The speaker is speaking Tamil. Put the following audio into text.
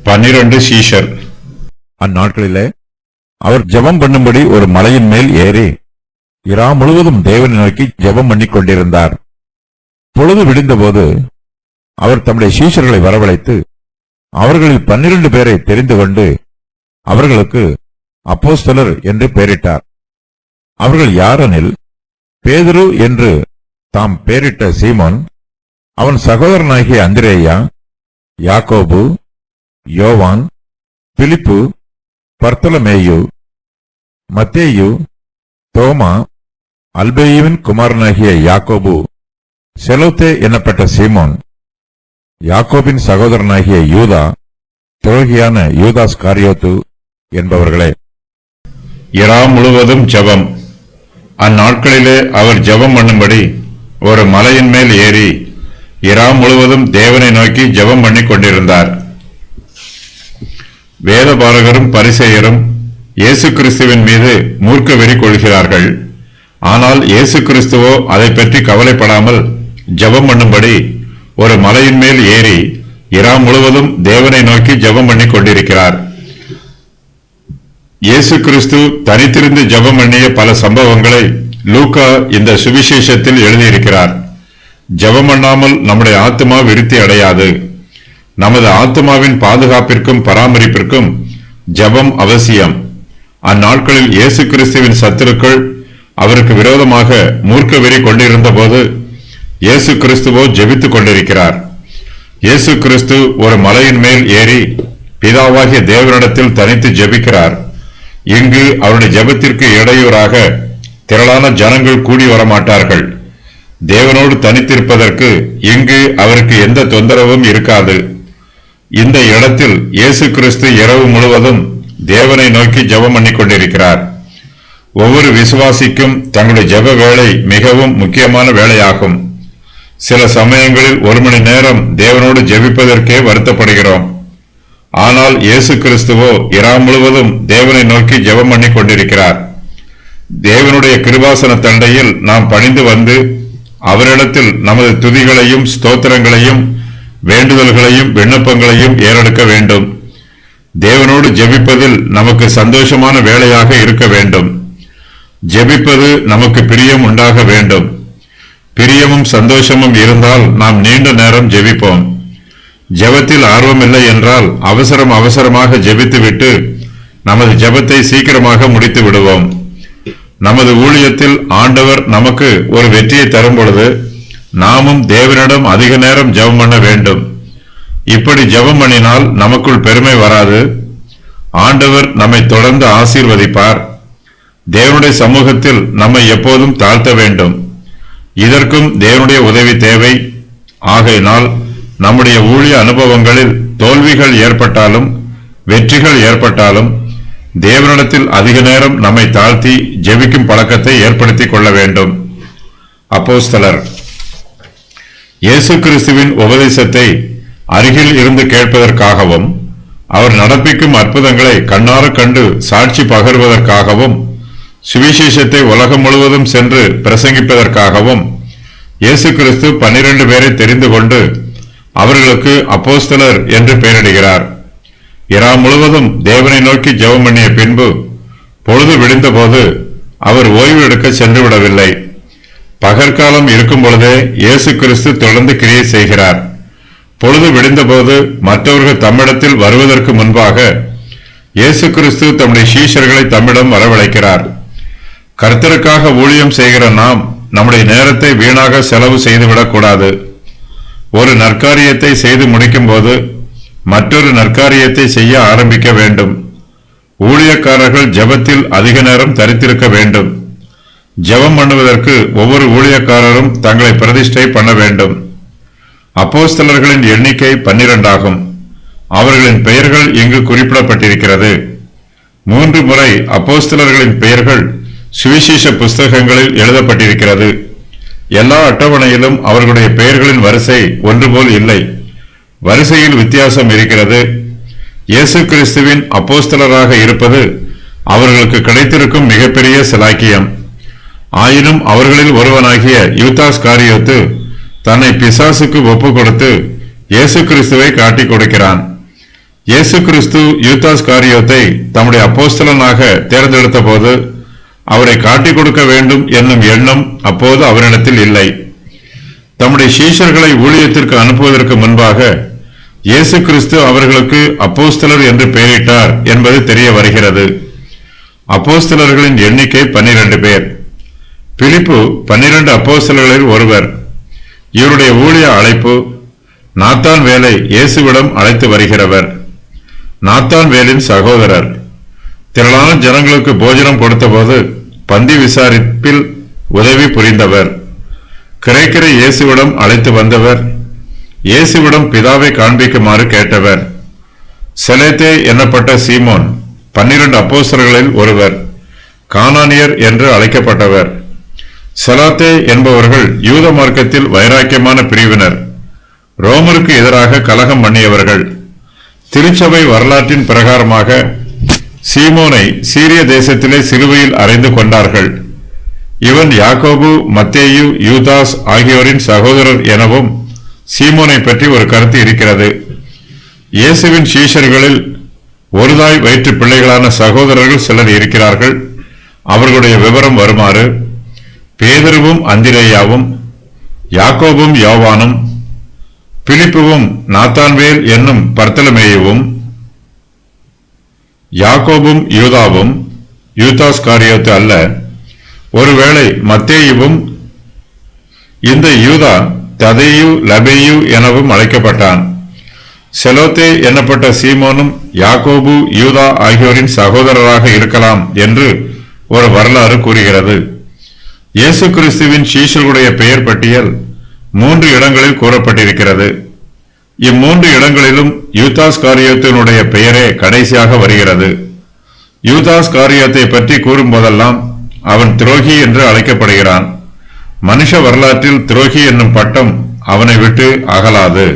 12 சீஷர். அந்நாட்களிலே அவர் ஜெபம் பண்ணும்படி ஒரு மலையின் மேல் ஏறி இரா முழுவதும் தேவனை நோக்கி ஜெபம் பண்ணிக் கொண்டிருந்தார். பொழுது விடிந்தபோது அவர் தம்முடைய சீஷர்களை வரவழைத்து அவர்களில் 12 பேரை தெரிந்து கொண்டு அவர்களுக்கு அப்போஸ்தலர் என்று பெயரிட்டார். அவர்கள் யாரெனில், பேதுரு என்று தாம் பெயரிட்ட சீமோன், அவன் சகோதரனாகிய அந்திரேயா, யாக்கோபு, யோவான், பிலிப்பு, பர்த்தலமேயு, மத்தேயு, தோமா, அல்பேயுவின் குமாரனாகிய யாக்கோபு, செலோத்தே என்னப்பட்ட சீமோன், யாக்கோபின் சகோதரனாகிய யூதா, துரோகியான யூதாஸ் காரியோத்து என்பவர்களே. இரா முழுவதும் ஜெபம். அந்நாட்களிலே அவர் ஜெபம் பண்ணும்படி ஒரு மலையின் மேல் ஏறி இரா முழுவதும் தேவனை நோக்கி ஜெபம் பண்ணிக் கொண்டிருந்தார். வேதபாரகரும் பரிசேயரும் இயேசு கிறிஸ்துவின் மீது மூர்க்க வெறி கொள்கிறார்கள். ஆனால் இயேசு கிறிஸ்துவோ அதை பற்றி கவலைப்படாமல் ஜெபம் பண்ணும்படி ஒரு மலையின் மேல் ஏறி இரா முழுவதும் தேவனை நோக்கி ஜெபம் பண்ணிக் கொண்டிருக்கிறார். இயேசு கிறிஸ்து தனித்திருந்து ஜெபம் பண்ணிய பல சம்பவங்களை லூக்கா இந்த சுவிசேஷத்தில் எழுதியிருக்கிறார். ஜெபம் பண்ணாமல் நம்முடைய ஆத்மா விருத்தி அடையாது. நமது ஆத்மாவின் பாதுகாப்பிற்கும் பராமரிப்பிற்கும் ஜெபம் அவசியம். அந்நாட்களில் இயேசு கிறிஸ்துவின் சத்துருக்கள் அவருக்கு விரோதமாக மூர்க்க வெறி கொண்டிருந்த போது இயேசு கிறிஸ்துவோ ஜெபித்துக் கொண்டிருக்கிறார். இயேசு கிறிஸ்து ஒரு மலையின் மேல் ஏறி பிதாவாகிய தேவனிடத்தில் தனித்து ஜெபிக்கிறார். இங்கு அவருடைய ஜெபத்திற்கு இடையூறாக திரளான ஜனங்கள் கூடி வரமாட்டார்கள். தேவனோடு தனித்திருப்பதற்கு இங்கு அவருக்கு எந்த தொந்தரவும் இருக்காது. இந்த இடத்தில் இயேசு கிறிஸ்து இரவு முழுவதும் தேவனை நோக்கி ஜெபம் பண்ணிக் கொண்டிருக்கிறார். ஒவ்வொரு விசுவாசிக்கும் தங்களுடைய ஜெப வேளை மிகவும் முக்கியமான வேளையாகும். சில சமயங்களில் 1 மணி நேரம் தேவனோடு ஜெபிப்பதற்கே வருத்தப்படுகிறோம். ஆனால் இயேசு கிறிஸ்துவோ இரா முழுவதும் தேவனை நோக்கி ஜெபம் பண்ணிக் கொண்டிருக்கிறார். தேவனுடைய கிருபாசன தண்டையில் நாம் பணிந்து வந்து அவரிடத்தில் நமது துதிகளையும் ஸ்தோத்திரங்களையும் வேண்டுதல்களையும் விண்ணப்பங்களையும் ஏறெடுக்க வேண்டும். தேவனோடு ஜெபிப்பதில் நமக்கு சந்தோஷமான வேலையாக இருக்க வேண்டும். ஜெபிப்பது நமக்கு பிரியம் உண்டாக வேண்டும். பிரியமும் சந்தோஷமும் இருந்தால் நாம் நீண்ட நேரம் ஜெபிப்போம். ஜெபத்தில் ஆர்வமில்லை என்றால் அவசரமாக ஜெபித்துவிட்டு நமது ஜெபத்தை சீக்கிரமாக முடித்து விடுவோம். நமது ஊழியத்தில் ஆண்டவர் நமக்கு ஒரு வெற்றியை தரும் பொழுது நாமும் தேவனிடம் அதிக நேரம் ஜெபம் பண்ண வேண்டும். இப்படி ஜெபம் பண்ணினால் நமக்குள் பெருமை வராது. ஆண்டவர் நம்மை தொடர்ந்து ஆசீர்வதிப்பார். தேவனுடைய சமூகத்தில் நம்மை எப்போதும் தாழ்த்த வேண்டும். இதற்கும் தேவனுடைய உதவி தேவை. ஆகையினால் நம்முடைய ஊழிய அனுபவங்களில் தோல்விகள் ஏற்பட்டாலும் வெற்றிகள் ஏற்பட்டாலும் தேவனிடத்தில் அதிக நேரம் நம்மை தாழ்த்தி ஜெபிக்கும் பழக்கத்தை ஏற்படுத்திக் கொள்ள வேண்டும். அப்போஸ்தலர். இயேசு கிறிஸ்துவின் உபதேசத்தை அருகில் இருந்து கேட்பதற்காகவும் அவர் நடப்பிக்கும் அற்புதங்களை கண்ணார கண்டு சாட்சி பகர்வதற்காகவும் சுவிசேஷத்தை உலகம் முழுவதும் சென்று பிரசங்கிப்பதற்காகவும் இயேசு கிறிஸ்து 12 பேரை தெரிந்து கொண்டு அவர்களுக்கு அப்போஸ்தலர் என்று பெயரிடுகிறார். இரா முழுவதும் தேவனை நோக்கி ஜெபம் பண்ணிய பின்பு பொழுது விடிந்தபோது அவர் ஓய்வு எடுக்க சென்று விடவில்லை. பகற்காலம் இருக்கும் பொழுதே இயேசு கிறிஸ்து தொடர்ந்து கிரியை செய்கிறார். பொழுது விடிந்தபோது மற்றவர்கள் தம்மிடத்தில் வருவதற்கு முன்பாக இயேசு கிறிஸ்து தம்முடைய சீஷர்களை தம்மிடம் வரவழைக்கிறார். கர்த்தருக்காக ஊழியம் செய்கிற நாம் நம்முடைய நேரத்தை வீணாக செலவு செய்துவிடக்கூடாது. ஒரு நற்காரியத்தை செய்து முடிக்கும் போது மற்றொரு நற்காரியத்தை செய்ய ஆரம்பிக்க வேண்டும். ஊழியக்காரர்கள் ஜெபத்தில் அதிக நேரம் தரித்திருக்க வேண்டும். ஜெபம் பண்ணுவதற்கு ஒவ்வொரு ஊழியக்காரரும் தங்களை பிரதிஷ்டை பண்ண வேண்டும். அப்போஸ்தலர்களின் எண்ணிக்கை 12 ஆகும். அவர்களின் பெயர்கள் இங்கு குறிப்பிடப்பட்டிருக்கிறது. 3 முறை அப்போஸ்தலர்களின் பெயர்கள் சுவிசேஷ புஸ்தகங்களில் எழுதப்பட்டிருக்கிறது. எல்லா அட்டவணையிலும் அவர்களுடைய பெயர்களின் வரிசை ஒன்றுபோல் இல்லை. வரிசையில் வித்தியாசம் இருக்கிறது. இயேசு கிறிஸ்துவின் அப்போஸ்தலராக இருப்பது அவர்களுக்கு கிடைத்திருக்கும் மிகப்பெரிய சிலாக்கியம். ஆயினும் அவர்களில் ஒருவனாகிய யூதாஸ் காரியோத்து தன்னை பிசாசுக்கு ஒப்பு கொடுத்து இயேசு கிறிஸ்துவை காட்டிக் கொடுக்கிறான். இயேசு கிறிஸ்து யூதாஸ் காரியோத்தை தம்முடைய அப்போஸ்தலனாக தேர்ந்தெடுத்த போது அவரை காட்டிக் கொடுக்க வேண்டும் என்னும் எண்ணம் அப்போது அவரிடத்தில் இல்லை. தம்முடைய சீஷர்களை ஊழியத்திற்கு அனுப்புவதற்கு முன்பாக இயேசு கிறிஸ்து அவர்களுக்கு அப்போஸ்தலர் என்று பெயரிட்டார் என்பது தெரிய வருகிறது. அப்போஸ்தலர்களின் எண்ணிக்கை 12 பேர். பிலிப்பு 12 அப்போஸ்தலர்களில் ஒருவர். இவருடைய ஊழிய அழைப்பு நாத்தான் வேலை இயேசுவிடம் அழைத்து வருகிறவர். நாத்தான் வேலின் சகோதரர். திரளான ஜனங்களுக்கு போஜனம் கொடுத்தபோது பந்தி விசாரிப்பில் உதவி புரிந்தவர். கிரேக்கரை இயேசுவிடம் அழைத்து வந்தவர். இயேசுவிடம் பிதாவை காண்பிக்குமாறு கேட்டவர். செலேத்தே என்னப்பட்ட சீமோன் 12 அப்போஸ்தலர்களில் ஒருவர். கானானியர் என்று அழைக்கப்பட்டவர். செலாத்தே என்பவர்கள் யூத மார்க்கத்தில் வைராக்கியமான பிரிவினர். ரோமருக்கு எதிராக கலகம் பண்ணியவர்கள். திருச்சபை வரலாற்றின் பிரகாரமாக சீமோனை சீரிய தேசத்திலே சிலுவையில் அறைந்து கொண்டார்கள். இவன் யாக்கோபு, மத்தேயு, யூதாஸ் ஆகியோரின் சகோதரர் எனவும் சீமோனை பற்றி ஒரு கருத்து இருக்கிறது. இயேசுவின் சீஷர்களில் ஒருதாய் வயிற்று பிள்ளைகளான சகோதரர்கள் சிலர் இருக்கிறார்கள். அவர்களுடைய விவரம் வருமாறு: பேதுருவும் அந்திரேயாவும், யாக்கோபும் யோவானும், பிலிப்புவும், நாத்தான்வேல் என்னும் பர்த்தலமேயுவும், யாக்கோபும் யூதாவும், யூதாஸ் காரியோத்து அல்ல, ஒருவேளை மத்தேயுவும். இந்த யூதா ததேயு, லபேயு எனவும் அழைக்கப்பட்டான். செலோத்தே என்னப்பட்ட சீமோனும் யாக்கோபு, யூதா ஆகியோரின் சகோதரராக இருக்கலாம் என்று ஒரு வரலாறு கூறுகிறது. இயேசு கிறிஸ்துவின் சீஷர்களுடைய பெயர் பட்டியல் 3 இடங்களில் கூறப்பட்டிருக்கிறது. இம்3 இடங்களிலும் யூதாஸ் காரியோத்தினுடைய பெயரே கடைசியாக வருகிறது. யூதாஸ் காரியோத்தை பற்றி கூறும்போதெல்லாம் அவன் துரோகி என்று அழைக்கப்படுகிறான். மனுஷ வரலாற்றில் துரோகி என்னும் பட்டம் அவனை விட்டு அகலாது.